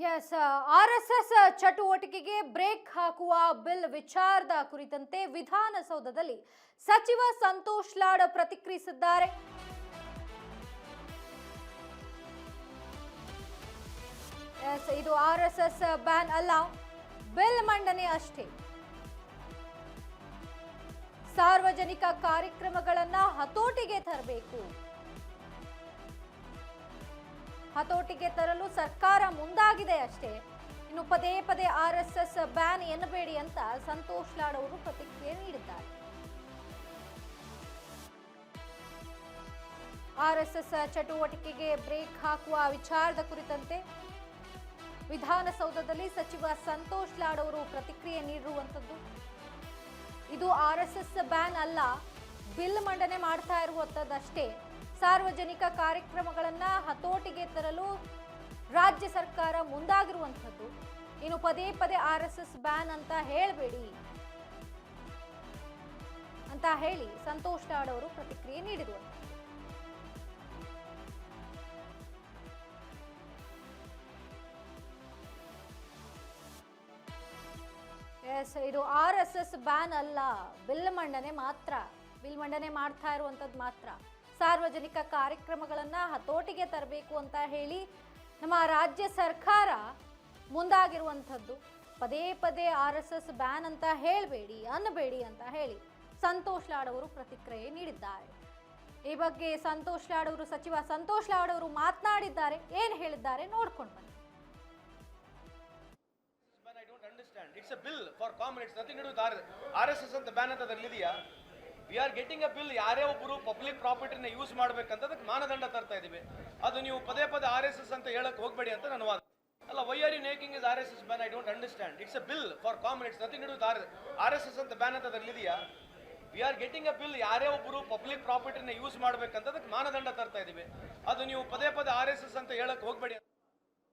S RSS ಚಟುವಟಿಕೆಗೆ break ಹಾಕುವ bill ವಿಚಾರದ ಕುರಿತಂತೆ ವಿಧಾನಸೌಧದಲ್ಲಿ ಸಚಿವ ಸಂತೋಷ್ ಲಾಡ್ ಪ್ರತಿಕ್ರಿಯಿಸಿದ್ದಾರೆ. ಇದು ಆರ್ಎಸ್ಎಸ್ ಬ್ಯಾನ್ ಅಲ್ಲ, ಬಿಲ್ ಮಂಡನೆ ಅಷ್ಟೇ. ಸಾರ್ವಜನಿಕ ಕಾರ್ಯಕ್ರಮಗಳನ್ನ ಹತೋಟಿಗೆ ತರಬೇಕು. ಹತೋಟಿಗೆ ತರಲು ಸರ್ಕಾರ ಮುಂದಾಗಿದೆ ಅಷ್ಟೇ. ಇನ್ನು ಪದೇ ಪದೇ ಆರ್ಎಸ್ಎಸ್ ಬ್ಯಾನ್ ಎನ್ನಬೇಡಿ ಅಂತ ಸಂತೋಷ್ ಲಾಡ್ ಅವರು ಪ್ರತಿಕ್ರಿಯೆ ನೀಡಿದ್ದಾರೆ. ಆರ್ಎಸ್ಎಸ್ ಚಟುವಟಿಕೆಗೆ ಬ್ರೇಕ್ ಹಾಕುವ ವಿಚಾರದ ಕುರಿತಂತೆ ವಿಧಾನಸೌಧದಲ್ಲಿ ಸಚಿವ ಸಂತೋಷ್ ಲಾಡ್ ಅವರು ಪ್ರತಿಕ್ರಿಯೆ ನೀಡಿರುವಂತದ್ದು. ಇದು ಆರ್ಎಸ್ಎಸ್ ಬ್ಯಾನ್ ಅಲ್ಲ, ಬಿಲ್ ಮಂಡನೆ ಮಾಡ್ತಾ ಇರುವಂತದ್ದಷ್ಟೇ. ಸಾರ್ವಜನಿಕ ಕಾರ್ಯಕ್ರಮಗಳನ್ನ ಹತೋಟಿಗೆ ತರಲು ರಾಜ್ಯ ಸರ್ಕಾರ ಮುಂದಾಗಿರುವಂಥದ್ದು. ಇನ್ನು ಪದೇ ಪದೇ ಆರ್ಎಸ್ಎಸ್ ಬ್ಯಾನ್ ಅಂತ ಹೇಳಬೇಡಿ ಅಂತ ಹೇಳಿ ಸಂತೋಷ್ ಲಾಡ್ ಅವರು ಪ್ರತಿಕ್ರಿಯೆ ನೀಡಿರುವಂಥದ್ದು. ಇದು ಆರ್ಎಸ್ಎಸ್ ಬ್ಯಾನ್ ಅಲ್ಲ, ಬಿಲ್ ಮಂಡನೆ ಮಾತ್ರ. ಬಿಲ್ ಮಂಡನೆ ಮಾಡ್ತಾ ಇರುವಂತದ್ದು ಮಾತ್ರ. ಸಾರ್ವಜನಿಕ ಕಾರ್ಯಕ್ರಮಗಳನ್ನ ಹತೋಟಿಗೆ ತರಬೇಕು ಅಂತ ಹೇಳಿ ನಮ್ಮ ರಾಜ್ಯ ಸರ್ಕಾರ ಮುಂದಾಗಿರುವಂಥದ್ದು. ಪದೇ ಪದೇ ಆರ್ಎಸ್ಎಸ್ ಬ್ಯಾನ್ ಅಂತ ಹೇಳಬೇಡಿ, ಅನ್ನಬೇಡಿ ಅಂತ ಹೇಳಿ ಸಂತೋಷ್ ಲಾಡ್ ಅವರು ಪ್ರತಿಕ್ರಿಯೆ ನೀಡಿದ್ದಾರೆ. ಈ ಬಗ್ಗೆ ಸಂತೋಷ್ ಲಾಡ್ ಅವರು ಸಚಿವ ಸಂತೋಷ್ ಲಾಡ್ ಅವರು ಮಾತನಾಡಿದ್ದಾರೆ. ಏನು ಹೇಳಿದ್ದಾರೆ ನೋಡ್ಕೊಂಡು ಬನ್ನಿ. It's a bill for common. It's nothing to do with RSS ಅಂತ ಬ್ಯಾನ್ ಅಂತ ಅದರಲ್ಲಿದೆಯಾ? We are getting a bill. ಯಾರೇ ಒಬ್ಬರು ಪಬ್ಲಿಕ್ ಪ್ರಾಪರ್ಟಿನ ಯೂಸ್ ಮಾಡ್ಬೇಕಂತ ಅದಕ್ಕೆ ಮಾನದಂಡ ತರ್ತಾ ಇದೀವಿ. ಅದು ನೀವು ಪದೇ ಪದೇ RSS ಅಂತ ಹೇಳಕ್ ಹೋಗ್ಬೇಡಿ ಅಂತ ನನ್ನ ವಾದ. ಅಲ್ಲ, why are you making is RSS ban? I don't understand. It's a bill for common. It's nothing to do with RSS ಅಂತ ಬ್ಯಾನ್ ಅಂತ ಅದರಲ್ಲಿದೆಯಾ? We are getting a bill. ಯಾರೇ ಒಬ್ಬರು ಪಬ್ಲಿಕ್ ಪ್ರಾಪರ್ಟಿನ ಯೂಸ್ ಮಾಡ್ಬೇಕಂತ ಅದಕ್ಕೆ ಮಾನದಂಡ ತರ್ತಾ ಇದೀವಿ. ಅದು ನೀವು ಪದೇ ಪದೇ RSS ಅಂತ ಹೇಳಕ್ ಹೋಗ್ಬೇಡಿ ಅಂತ